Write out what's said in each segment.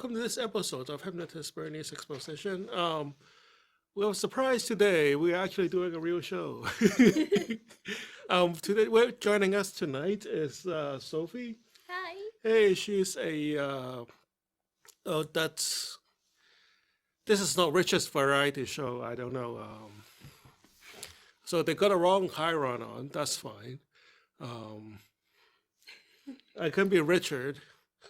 welcome to this episode of Hypnotist Bernie's Exposition. We were surprised today. We're actually doing a real show. Today, joining us tonight is Sophie. Hi. Hey, she's a this is not Richard's variety show. I don't know. So they got a wrong Chiron on. That's fine. I can be Richard.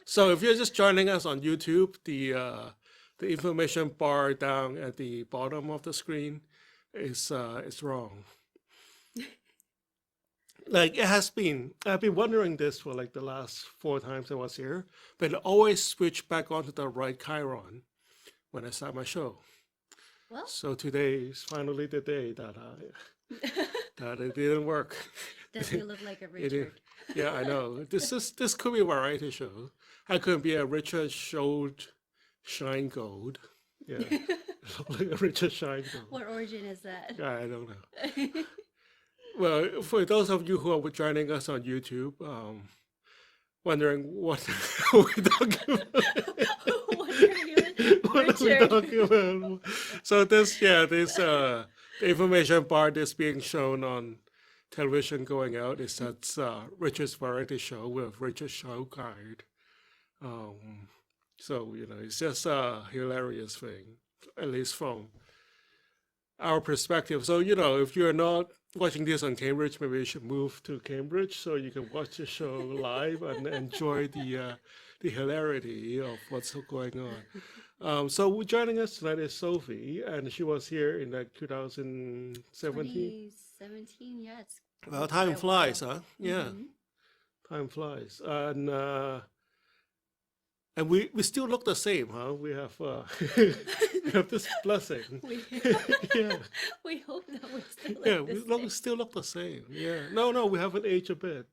So if you're just joining us on YouTube, the information bar down at the bottom of the screen is wrong. Like it has been, I've been wondering this for like the last 4 times I was here, but it always switched back onto the right Chiron when I start my show. Well, So today is finally the day that that it didn't work. does he look like a It Richard? did. Yeah, I know. This could be a variety show. I could be a Richard showed shine gold. Yeah, like a Richard shine gold. What origin is that? I don't know. Well, for those of you who are joining us on YouTube, wondering what are we talking about? What are we Richard. talking about? So this the information bar that's being shown on television going out is that's Richard's variety show with Richard Show Guide. So it's just a hilarious thing, at least from our perspective. So if you're not watching this on Cambridge, maybe you should move to Cambridge so you can watch the show live and enjoy the hilarity of what's going on. So joining us tonight is Sophie, and she was here in like 2017. 2017, yeah. It's Well, quite time a flies, while. huh? Yeah, Mhm. time flies, and we still look the same, huh? We have we have this blessing. We, Yeah, we hope that we still yeah, look we the same. still look the same. Yeah, no, we haven't aged a bit.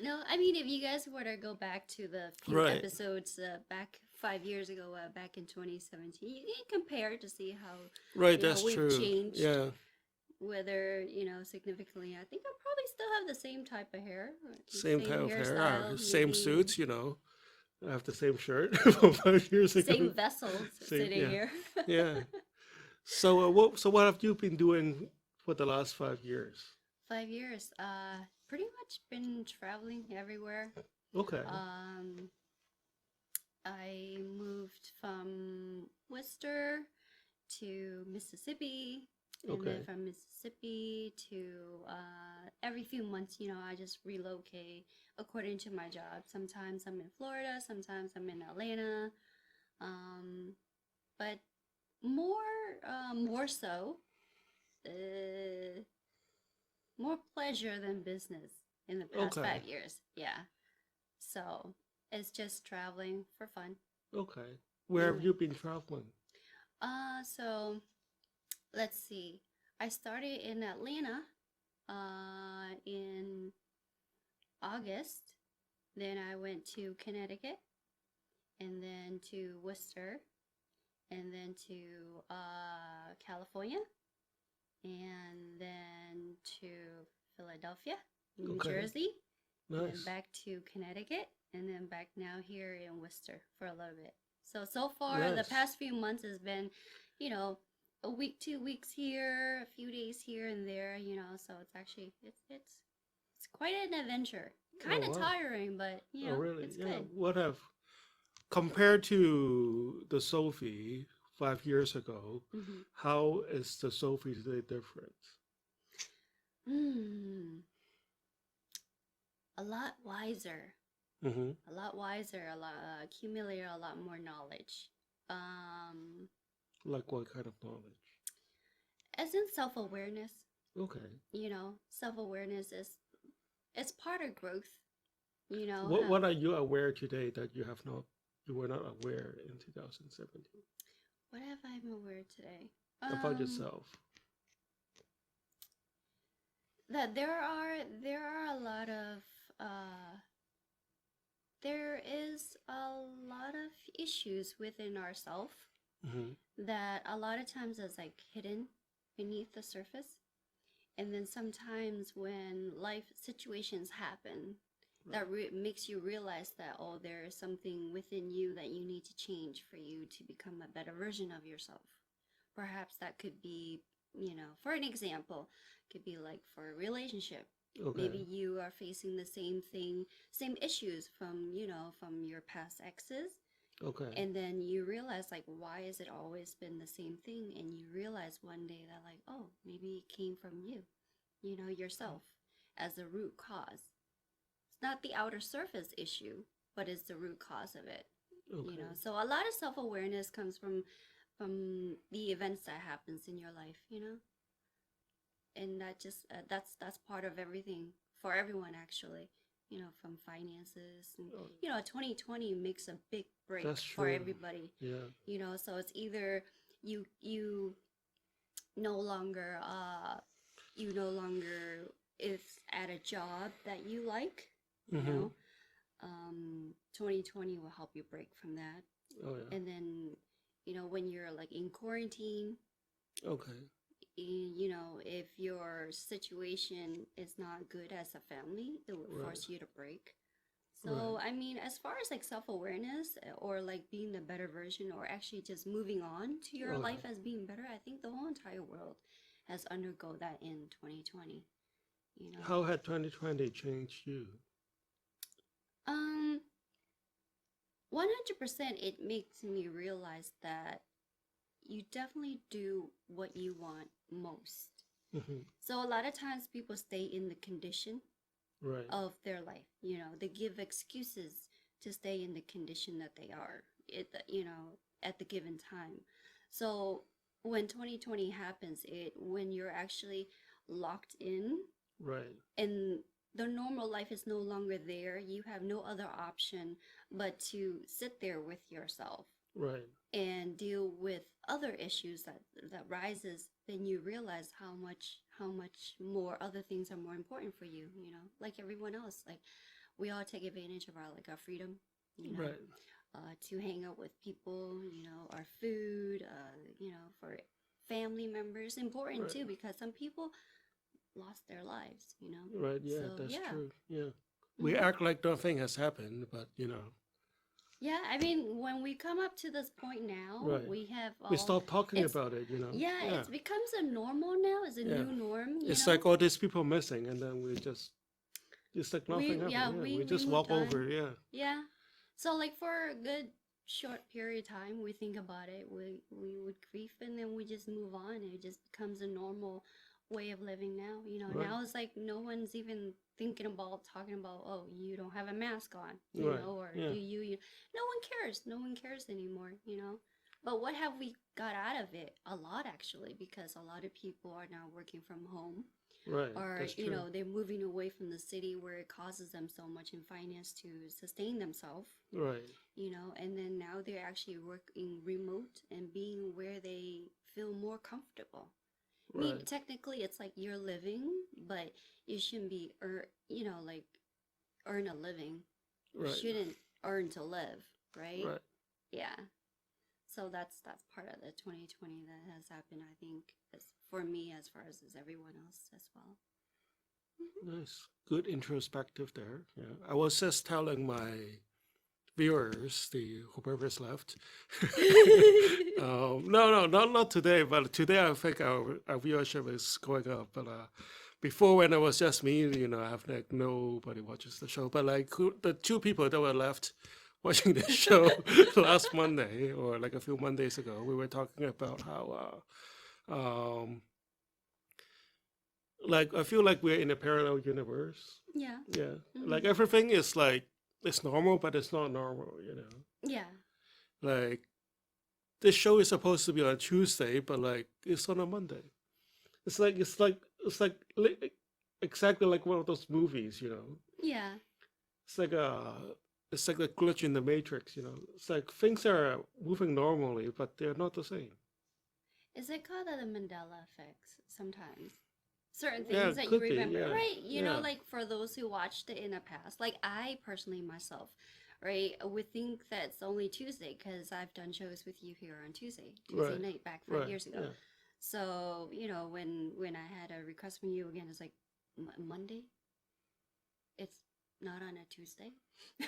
No, I mean, if you guys were to go back to the few Right. episodes back 5 years ago, back in 2017, you can compare to see how Right, you know, that's we've true. changed. Yeah, whether significantly. I think I probably still have the same type of hair, same type of hair, hairstyle, same maybe suits. I have the same shirt from 5 years ago. same vessels Same, sitting yeah. here. Yeah. So what have you been doing for the last 5 years? 5 years. Pretty much been traveling everywhere. Okay. I moved from Worcester to Mississippi, and Okay. then from Mississippi to every few months, I just relocate according to my job. Sometimes I'm in Florida, sometimes I'm in Atlanta, but more so, more pleasure than business in the past Okay. 5 years. Yeah, so it's just traveling for fun. Okay. Where have Anyway. you been traveling? So let's see. I started in Atlanta in August. Then I went to Connecticut, and then to Worcester, and then to California, and then to Philadelphia, New Okay. Jersey, and then Nice. back to Connecticut, and then back now here in Worcester for a little bit. So far, the Nice. past few months has been, a week, 2 weeks here, a few days here and there, so it's actually, it's quite an adventure. Kind of wow. tiring, but, Oh, really? it's Yeah. good. Compared to the Sophie 5 years ago, hmm how is the Sophie today different? A lot wiser. Mm-hmm. A lot wiser, accumulated a lot more knowledge. Like what kind of knowledge? As in self-awareness, Okay. self-awareness it's part of growth, What are you aware today that you were not aware in 2017 what have I been aware today? about yourself? That there are a lot of there is a lot of issues within ourselves Mm-hmm. that a lot of times is like hidden beneath the surface. And then sometimes when life situations happen, that makes you realize that, oh, there is something within you that you need to change for you to become a better version of yourself. Perhaps that could be, for an example, could be like for a relationship. Okay. Maybe you are facing the same thing, same issues from your past exes. Okay. And then you realize, like, why has it always been the same thing? And you realize one day that, like, oh, maybe it came from you, yourself, as the root cause. It's not the outer surface issue, but it's the root cause of it. Okay. So a lot of self-awareness comes from the events that happens in your life, and that just that's part of everything for everyone, actually. From finances, and 2020 makes a big break for everybody. Yeah. So it's either you no longer is at a job that you like. 2020 will help you break from that. Oh yeah. And then when you're like in quarantine, okay, if your situation is not good as a family, it would force you to break. So I mean, as far as like self-awareness or like being the better version, or actually just moving on to your life as being better, I think the whole entire world has undergone that in 2020. How had 2020 changed you? 100%, it makes me realize that you definitely do what you want most. So a lot of times people stay in the condition of their life. They give excuses to stay in the condition that they are, at the given time. So when 2020 happens, when you're actually locked in, and the normal life is no longer there, you have no other option but to sit there with yourself and deal with other issues that rises. Then you realize how much more other things are more important for you, like everyone else. Like, we all take advantage of our freedom, to hang out with people, our food, for family members, important too, because some people lost their lives, Right, yeah, so, that's yeah. true. Yeah. We act like nothing has happened, but Yeah, I mean, when we come up to this point now, we have we stop talking about it, Yeah, it becomes a normal now. It's a new norm. It's like all these people missing, and then it's like nothing happened. We just walk over. Yeah. So like for a good short period of time, we think about it. We would grieve, and then we just move on. It just becomes a normal way of living now. Now it's like no one's even thinking about talking about, oh, you don't have a mask on, or do you no one cares. No one cares anymore, But what have we got out of it? A lot, actually, because a lot of people are now working from home. Or, they're moving away from the city where it causes them so much in finance to sustain themselves. And then now they're actually working remote and being where they feel more comfortable. I mean, technically, it's like you're living, but you shouldn't be, earn a living. You shouldn't earn to live, right? Yeah. So that's part of the 2020 that has happened, I think, for me as far as everyone else as well. Nice. Good introspective there. Yeah. I was just telling my viewers, whoever's left. No, not today, but today I think our viewership is going up. But before, when it was just me, I have like nobody watches the show. But like the two people that were left watching the show last Monday, or like a few Mondays ago, we were talking about how like I feel like we're in a parallel universe. Yeah. Like everything is like, it's normal, but it's not normal, Yeah. Like, this show is supposed to be on Tuesday, but like it's on a Monday. It's like exactly like one of those movies, Yeah. It's like a glitch in the matrix, It's like things are moving normally, but they're not the same. Is it called the Mandela effect sometimes? Certain things that you remember, right? Like for those who watched it in the past, like I personally myself, right, would think that it's only Tuesday because I've done shows with you here on Tuesday night back 5 years ago. So when I had a request from you again, it's like Monday. It's not on a Tuesday.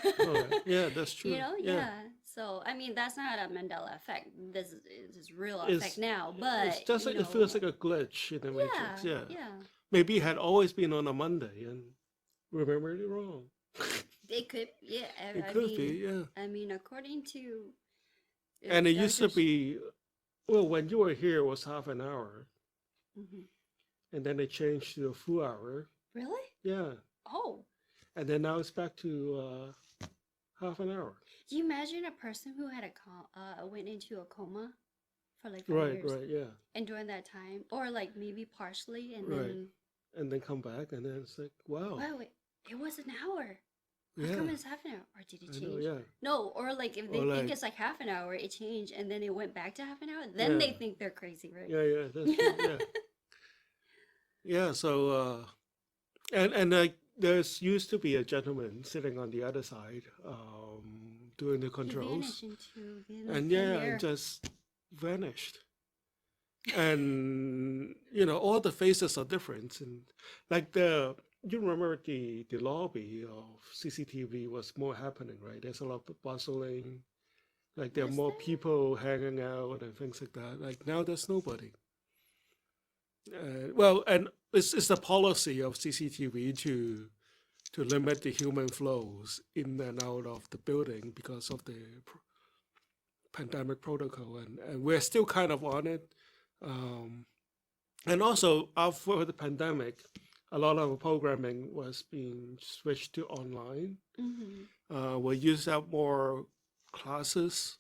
Right. Yeah, that's true. You know, yeah. So I mean, that's not a Mandela effect. This is real effect now, but it's just like it feels like a glitch in the matrix. Yeah. Maybe it had always been on a Monday and remembered it wrong. It could, yeah. It could be, yeah. I mean, according to. And it used to be, well, when you were here, it was half an hour. And then they changed to a full hour. Really? Yeah. Oh. And then now it's back to half an hour. Do you imagine a person who had went into a coma for like 5 years? Right, yeah. And during that time, or like maybe partially, and then come back, and then it's like, wow. Wow, it was an hour. How come it's half an hour? Or did it change? Know, yeah. No, or like if they think it's like half an hour, it changed, and then it went back to half an hour. Then they think they're crazy, right? Yeah, that's true, yeah. So, and like there's used to be a gentleman sitting on the other side, doing the controls, and just vanished. And you know, all the faces are different, and like you remember the lobby of CCTV was more happening, right? There's a lot of bustling, like there are more people hanging out and things like that. Like now there's nobody. Well, and it's the policy of CCTV to limit the human flows in and out of the building because of the pandemic protocol, and we're still kind of on it. And also after the pandemic, a lot of programming was being switched to online. We use up more classes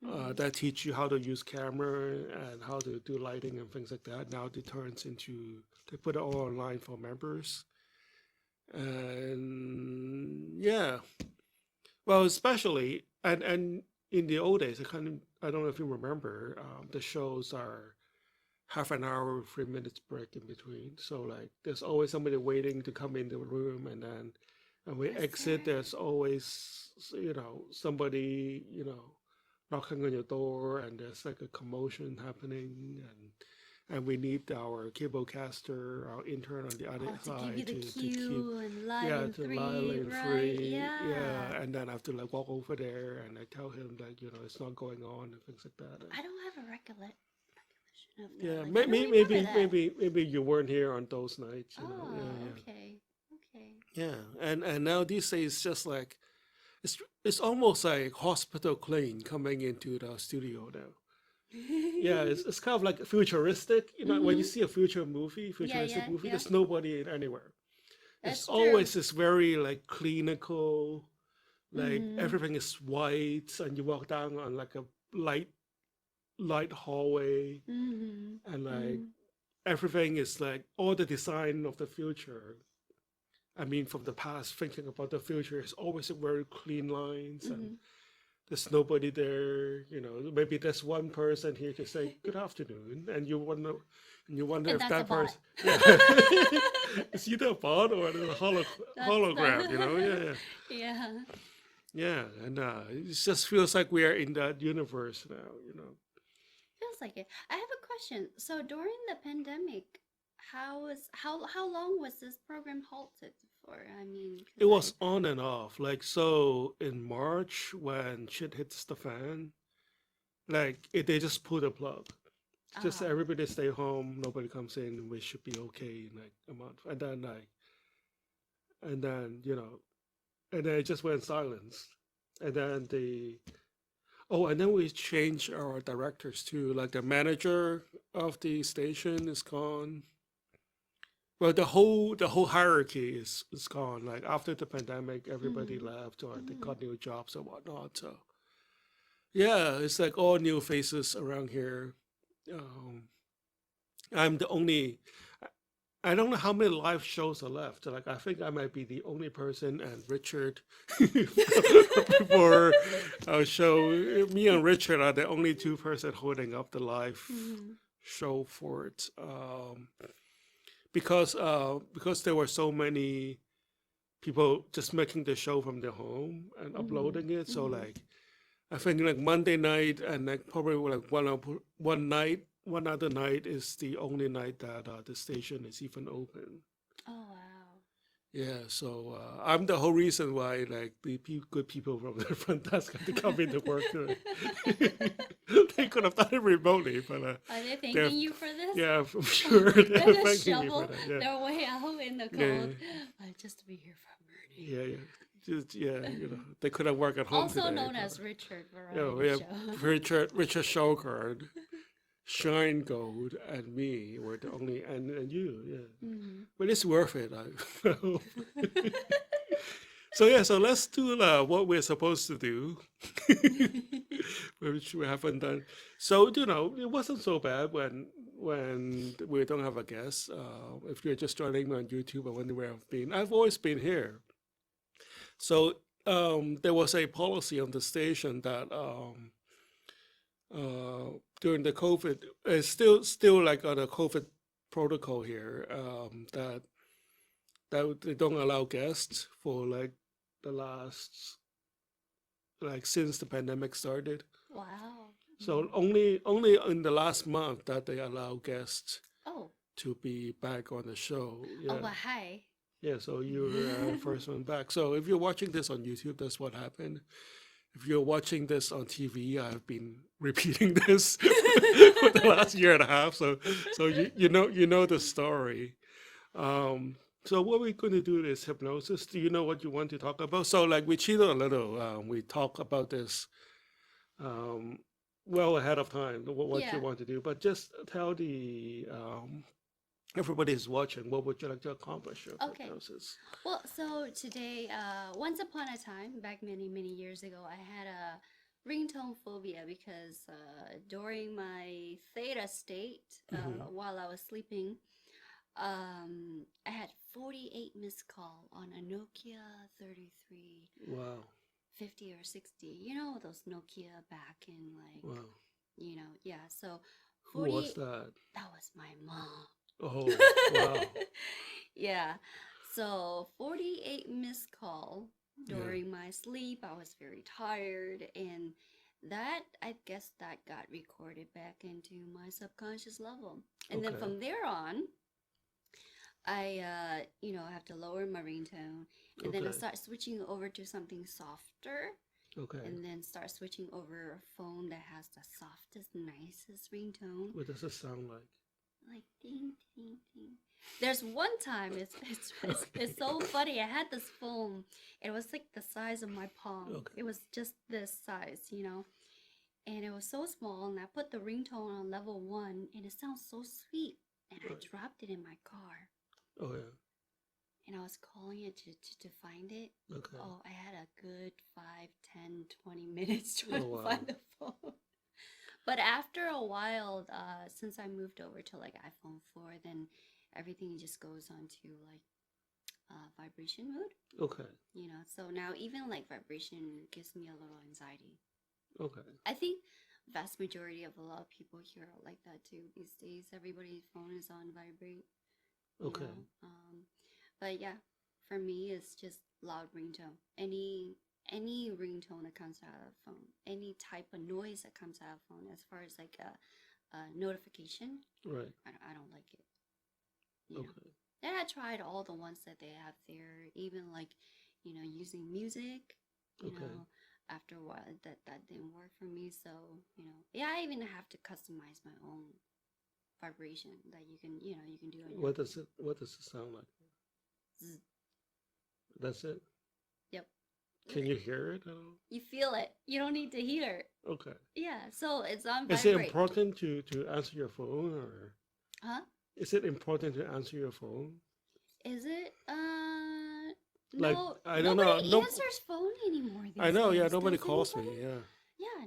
that teach you how to use camera and how to do lighting and things like that. Now it turns into, they put it all online for members. And yeah, well, especially, and in the old days, I don't know if you remember, the shows are half an hour, 3 minutes break in between. So like, there's always somebody waiting to come in the room, and then when we exit, there's always, you know, somebody, you know, knocking on your door, and there's like a commotion happening, and we need our cable caster, our intern on the other side to keep and line three, and then I have to like walk over there and I tell him like, you know, it's not going on and things like that. I don't have a recollection of that. Yeah, like, maybe you weren't here on those nights. You know? Okay. Yeah, and now these days it's just like it's almost like hospital clean coming into the studio now. Yeah, it's kind of like futuristic. You know, when you see a futuristic movie, there's nobody anywhere. It's always this very like clinical, like everything is white, and you walk down on like a light hallway, and like everything is like all the design of the future. I mean, from the past, thinking about the future is always very clean lines, and there's nobody there. You know, maybe there's one person here to say good afternoon, and you wonder if that person, it's either a bot or a hologram. You know, yeah, and it just feels like we are in that universe now. You know, feels like it. I have a question. So during the pandemic, how long was this program halted for? I mean, it was on and off. Like, so in March when shit hits the fan, like they just pulled the plug. Just everybody stay home, nobody comes in, we should be okay in like a month. And then you know, and then it just went silence. And then and then we changed our directors too. Like the manager of the station is gone. Well, the whole hierarchy is gone. Like after the pandemic, everybody left or they got new jobs or whatnot. So yeah, it's like all new faces around here. I'm the only. I don't know how many live shows are left. Like I think I might be the only person, and Richard for our show. Me and Richard are the only two person holding up the live show for it. Because there were so many people just making the show from their home and uploading it. So like, I think like Monday night and like probably like one other night is the only night that the station is even open. Oh wow! Yeah, so I'm the whole reason why like the good people from the front desk have to come into work today. They could have done it remotely, but Are they they're thanking you for this? yeah, for sure They they're just thanking me for shovel that. Yeah, their way out in the yeah, cold just to be here for Bernie. yeah, yeah. Just they could have worked at home Also today. known But, as Richard we Variety have Show. Richard Shogard, Shine Gold, and me were the only and you, yeah. Mhm. But it's worth it. I hope. So yeah, so let's do what we're supposed to do, which we haven't done. So it wasn't so bad when we don't have a guest. If you're just joining me on YouTube, I wonder where I've been. I've always been here. So there was a policy on the station that during the COVID, it's still like on a COVID protocol here, that they don't allow guests for like the last since the pandemic started. Wow. So only in the last month that they allow guests Oh. to be back on the show. Oh, Yeah. but hi. Yeah, so you're the first one back. So if you're watching this on YouTube, that's what happened. If you're watching this on TV, I've been repeating this for the last year and a half. So you know the story. So what we're going to do is hypnosis. Do you know what you want to talk about? So like we cheated a little. We talk about this well ahead of time, what you Yeah. want to do. But just tell the everybody who's watching, what would you like to accomplish with Okay. hypnosis? Well, so today, once upon a time, back many, many years ago, I had a ringtone phobia because during my theta state, while I was sleeping, I had 48 missed call on a Nokia 33. Wow. 50 or 60. You know those Nokia back in like, Wow. yeah. So Who was 48. that? That was my mom. Oh, wow. Yeah. So 48 missed call during my sleep. I was very tired, and that I guess that got recorded back into my subconscious level. And then Okay. from there on, I have to lower my ringtone, and then I Okay. start switching over to something softer, Okay. and then start switching over a phone that has the softest, nicest ringtone. What does it sound like? Like ding ding ding. There's one time it's so funny. I had this phone. It was like the size of my palm. Okay. It was just this size, and it was so small. And I put the ringtone on level 1, and it sounds so sweet. And I Right. dropped it in my car, Oh yeah. and I was calling it to find it. Okay. Oh, I had a good 5, 10, 20 minutes trying Oh, to wow. find the phone. But after a while, since I moved over to like iPhone 4, then everything just goes on to like vibration mode, Okay. So now even like vibration gives me a little anxiety. Okay. I think vast majority of a lot of people here are like that too these days. Everybody's phone is on vibrate. Okay. But yeah, for me, it's just loud ringtone. Any ringtone that comes out of phone, any type of noise that comes out of phone, as far as like a notification, Right. I don't like it. You know. Okay. And I tried all the ones that they have there, even like, using music, Okay. after a while that didn't work for me. So, yeah, I even have to customize my own vibration that you can do on your What does it sound like? Zzz. That's it? Yep. Can you hear it at all? You feel it. You don't need to hear it. Okay. Yeah, so it's on Is it vibrate. important to answer your phone, or Huh? is it important to answer your phone? Is it? Like, No. I don't know. Nobody No, answers phone anymore these I know. Yeah, days, nobody does calls me. anybody? Yeah. Yeah,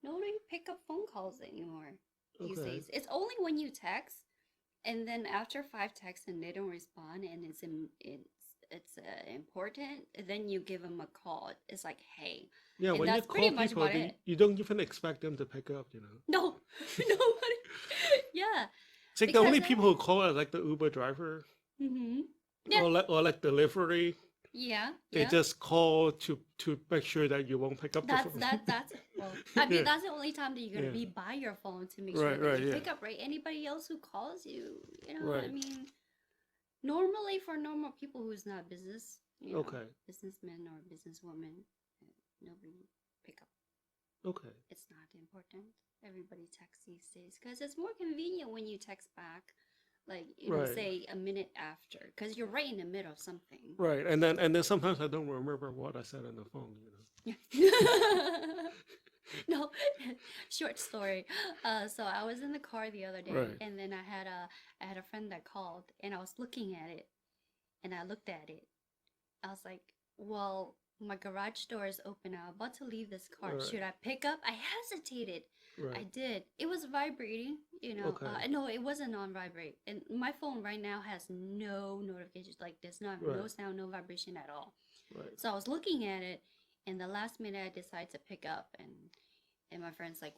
nobody pick up phone calls anymore these Okay. days. It's only when you text, and then after 5 texts and they don't respond, and it's important, then you give them a call. It's like, hey, Yeah. and When you that's pretty call much people, about it. you don't even expect them to pick up. No, nobody. Yeah. It's like the only Because people who call are like the Uber driver, Yeah. or like delivery. Yeah. They Yeah. just call to make sure that you won't pick up the phone. That's well, I mean, Yeah. that's the only time that you're gonna Yeah. be by your phone to make Right, sure that right, you yeah. pick up, right? Anybody else who calls you, I Right. mean, Normally, for normal people who's not business, you know, Okay. businessmen or businesswomen, nobody pick up. Okay. It's not important. Everybody texts these days because it's more convenient when you text back, like, you know, Right. say a minute after, because you're right in the middle of something. Right. And then sometimes I don't remember what I said on the phone, you know. No, short story. So I was in the car the other day, Right. and then I had a friend that called, and I was looking at it, and I looked at it. I was like, well, my garage door is open. I'm about to leave this car. Right. Should I pick up? I hesitated. I Right. did. It was vibrating, you know. Okay. No, it wasn't on vibrate. And my phone right now has no notifications. Like, there's no Right. sound, no vibration at all. Right. So I was looking at it, and the last minute I decided to pick up, and my friend's like,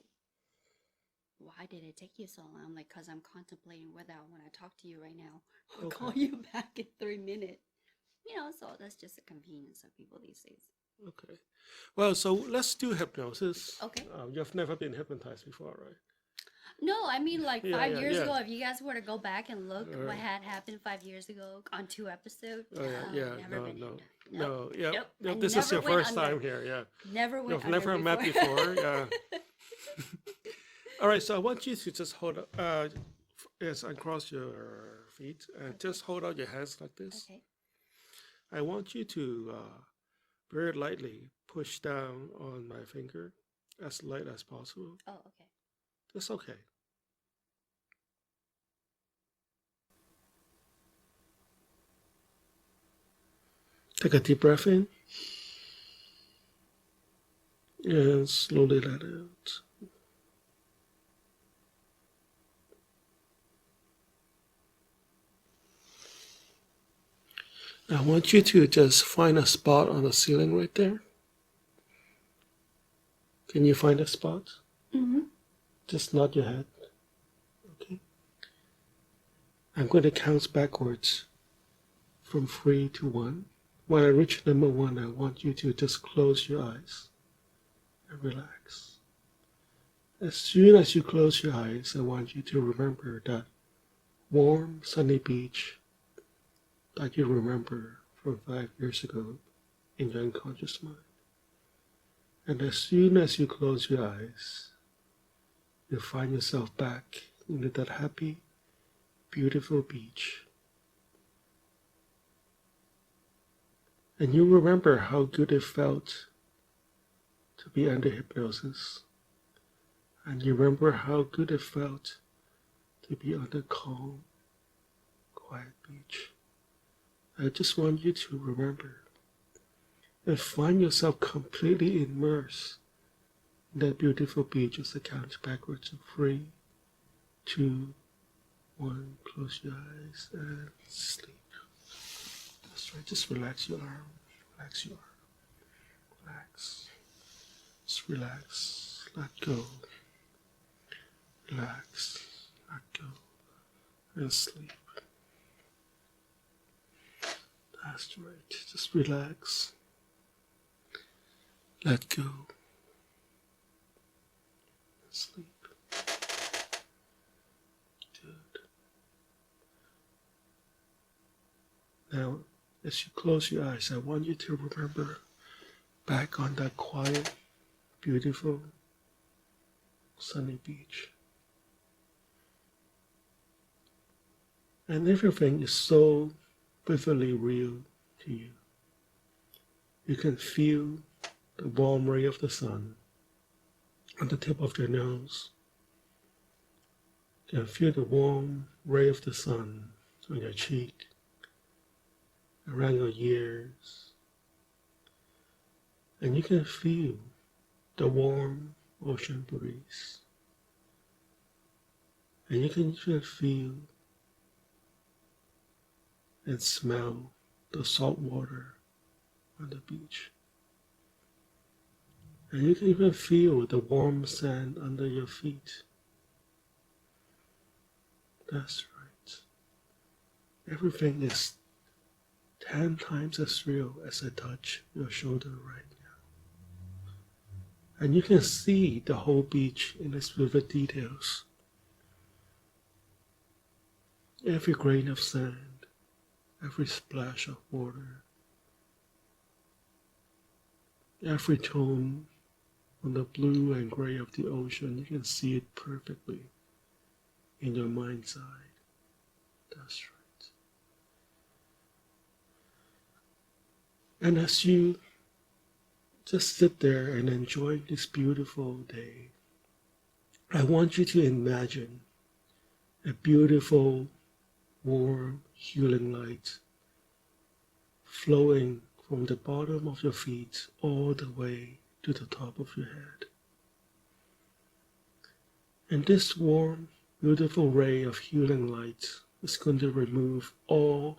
why did it take you so long? I'm like, because I'm contemplating whether I want to talk to you right now or Okay. call you back in 3 minutes. You know, so that's just a convenience of people these days. Okay. Well, so let's do hypnosis. Okay. You've never been hypnotized before, right? No, I mean, like, Yeah, 5 yeah, years yeah. ago, if you guys were to go back and look what Right. had happened 5 years ago on 2 episodes, Oh, yeah, yeah. never No, been no, in. no. Yeah. Nope. Yep. I This is your never went first under. time here. Yeah. Never went You've under never met before. Yeah. before. All right. So I want you to just hold up, uncross your feet and just hold out your hands like this. Okay. I want you to very lightly push down on my finger, as light as possible. Oh, okay. That's okay. Take a deep breath in and slowly let it out. I want you to just find a spot on the ceiling right there. Can you find a spot? Mm-hmm. Just nod your head. Okay. I'm going to count backwards from 3 to 1. When I reach number 1, I want you to just close your eyes and relax. As soon as you close your eyes, I want you to remember that warm, sunny beach that you remember from 5 years ago in your unconscious mind. And as soon as you close your eyes, you find yourself back into that happy, beautiful beach. And you remember how good it felt to be under hypnosis. And you remember how good it felt to be on the calm, quiet beach. I just want you to remember and find yourself completely immersed in that beautiful beach as I count backwards of 3, 2, 1. Close your eyes and sleep. That's right. Just relax your arm. Relax your arm. Relax. Just relax. Let go. Relax. Let go. And sleep. That's right. Just relax. Let go. And sleep. Good. Now, as you close your eyes, I want you to remember back on that quiet, beautiful, sunny beach. And everything is so vividly real to you. You can feel the warm ray of the sun on the tip of your nose. You can feel the warm ray of the sun on your cheek, around your ears. And you can feel the warm ocean breeze. And you can even feel and smell the salt water on the beach. And you can even feel the warm sand under your feet. That's right. Everything is 10 times as real as I touch your shoulder right now. And you can see the whole beach in its vivid details. Every grain of sand, every splash of water, every tone on the blue and gray of the ocean. You can see it perfectly in your mind's eye. That's right. And as you just sit there and enjoy this beautiful day, I want you to imagine a beautiful, warm, healing light flowing from the bottom of your feet all the way to the top of your head. And this warm, beautiful ray of healing light is going to remove all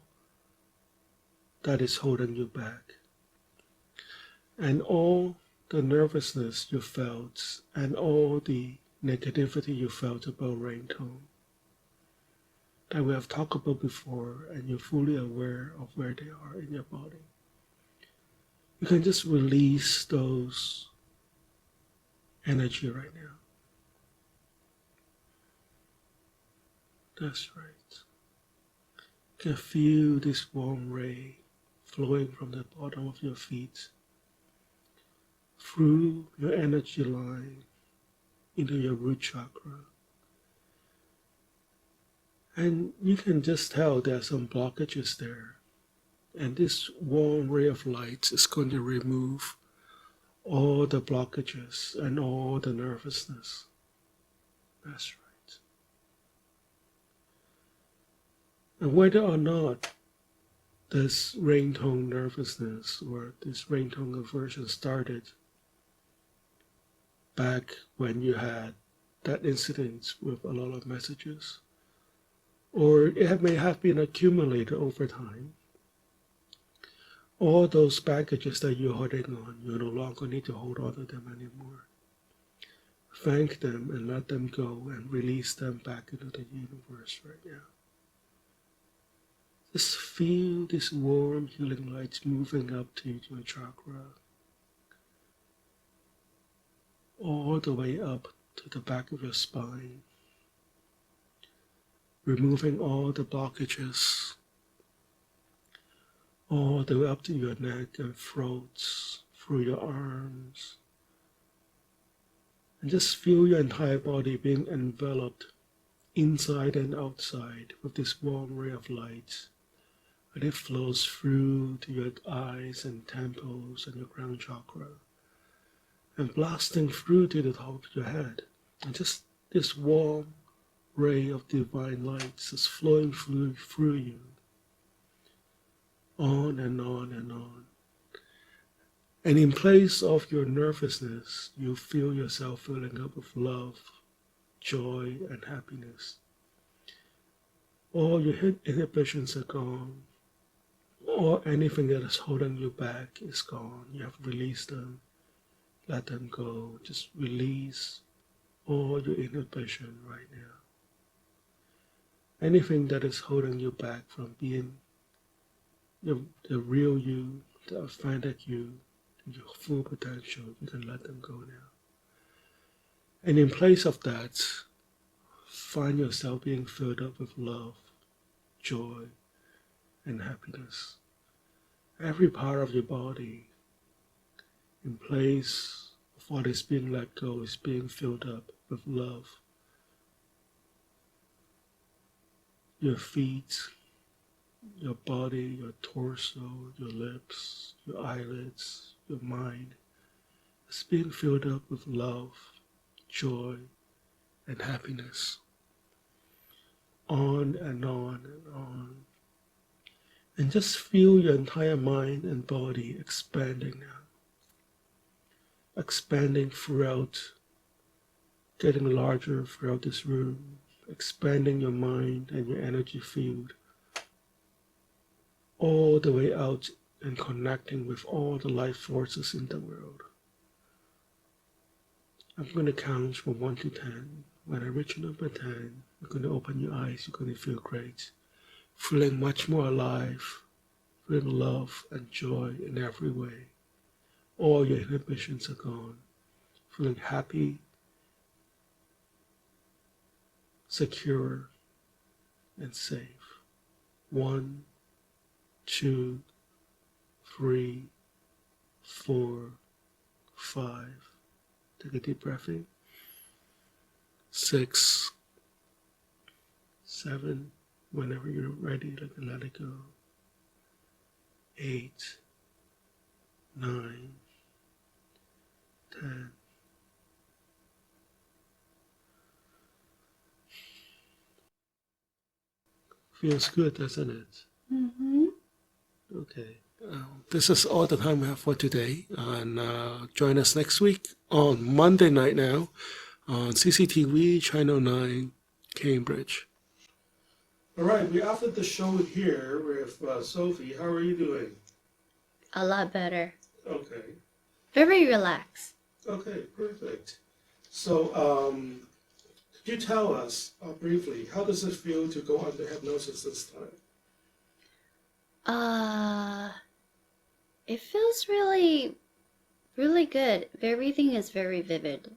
that is holding you back. And all the nervousness you felt and all the negativity you felt about rain tone that we have talked about before, and you're fully aware of where they are in your body. You can just release those energy right now. That's right. You can feel this warm ray flowing from the bottom of your feet through your energy line into your root chakra. And you can just tell there are some blockages there. And this warm ray of light is going to remove all the blockages and all the nervousness. That's right. And whether or not this rain tone nervousness or this rain tone aversion started back when you had that incident with a lot of messages, or it may have been accumulated over time, all those baggages that you're holding on, you no longer need to hold on to them anymore. Thank them and let them go and release them back into the universe right now. Just feel this warm healing light moving up to your chakra, all the way up to the back of your spine, removing all the blockages, all the way up to your neck and throat, through your arms. And just feel your entire body being enveloped inside and outside with this warm ray of light. And it flows through to your eyes and temples and your crown chakra, and blasting through to the top of your head. And just this warm ray of divine light is flowing through you, on and on and on. And in place of your nervousness, you feel yourself filling up with love, joy, and happiness. All your inhibitions are gone. Or anything that is holding you back is gone. You have released them. Let them go. Just release all your inhibition right now. Anything that is holding you back from being the real you, the authentic you, your full potential, you can let them go now. And in place of that, find yourself being filled up with love, joy, and happiness. Every part of your body, in place of what is being let go, is being filled up with love. Your feet, your body, your torso, your lips, your eyelids, your mind is being filled up with love, joy, and happiness. On and on and on. And just feel your entire mind and body expanding now. Expanding throughout, getting larger throughout this room. Expanding your mind and your energy field all the way out and connecting with all the life forces in the world. I'm going to count from 1 to 10. When I reach number 10, you're going to open your eyes. You're going to feel great. Feeling much more alive, feeling love and joy in every way. All your inhibitions are gone. Feeling happy, secure, and safe. 1, 2, 3, 4, 5. Take a deep breath in. 6, 7. Whenever you're ready, let it go. 8, 9, 10. Feels good, doesn't it? Mm-hmm. Okay. This is all the time we have for today. And join us next week on Monday night now on CCTV Channel 9, Cambridge. All right, we ended the show here with Sophie. How are you doing? A lot better. Okay. Very relaxed. Okay, perfect. So, could you tell us briefly, how does it feel to go under hypnosis this time? It feels really, really good. Everything is very vivid.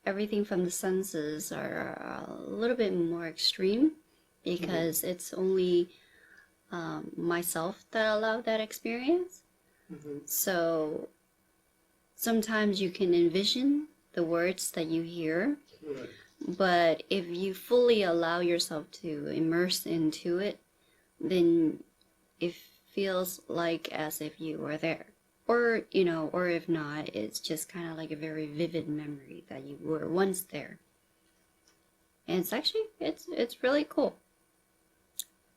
Everything from the senses are a little bit more extreme because it's only myself that allowed that experience. So sometimes you can envision the words that you hear, but if you fully allow yourself to immerse into it, then it feels like as if you were there. Or, or if not, it's just kind of like a very vivid memory that you were once there. And it's actually, it's really cool.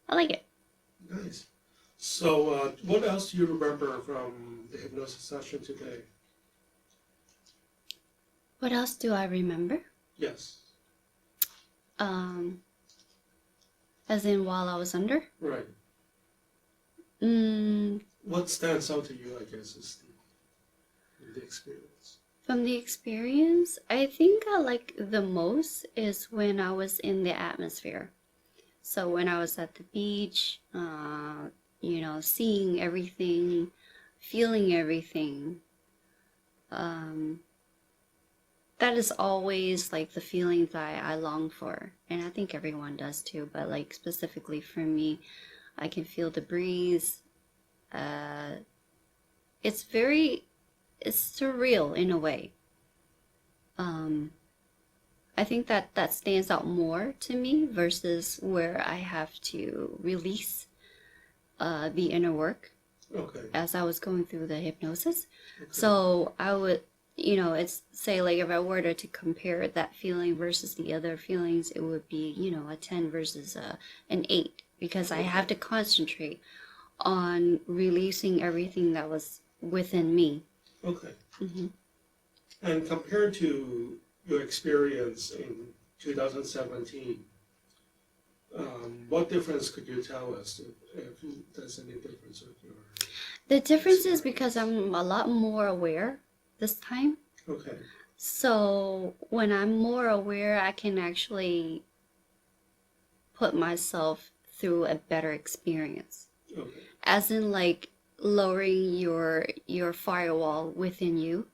I like it. Nice. So, what else do you remember from the hypnosis session today? What else do I remember? Yes. As in while I was under? Right. What stands out to you, I guess, is the experience. From the experience, I think I like the most is when I was in the atmosphere. So when I was at the beach, seeing everything, feeling everything, that is always like the feeling that I long for. And I think everyone does too, but like specifically for me, I can feel the breeze. It's surreal in a way. I think that stands out more to me versus where I have to release the inner work as I was going through the hypnosis. So I would, it's say like if I were to compare that feeling versus the other feelings, it would be, a 10 versus an 8 because I have to concentrate on releasing everything that was within me. Okay. And compared to your experience in 2017, what difference could you tell us if there's any difference with your... The difference is because I'm a lot more aware this time. Okay. So when I'm more aware, I can actually put myself through a better experience. Okay. As in like lowering your firewall within you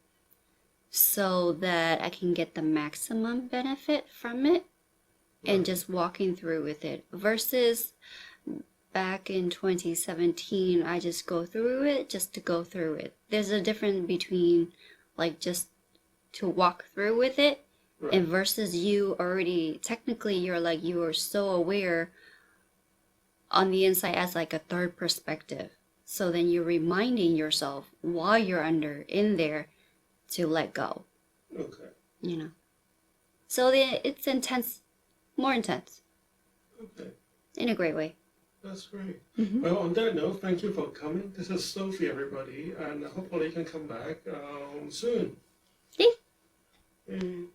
so that I can get the maximum benefit from it and just walking through with it versus back in 2017 I just go through it just to go through it. There's a difference between like just to walk through with it and versus you already technically you are so aware on the inside as like a third perspective. So then you're reminding yourself while you're in there to let go. Okay. So it's intense, more intense. Okay. In a great way. That's great. Well, on that note, thank you for coming. This is Sophie, everybody, and hopefully you can come back soon. Okay.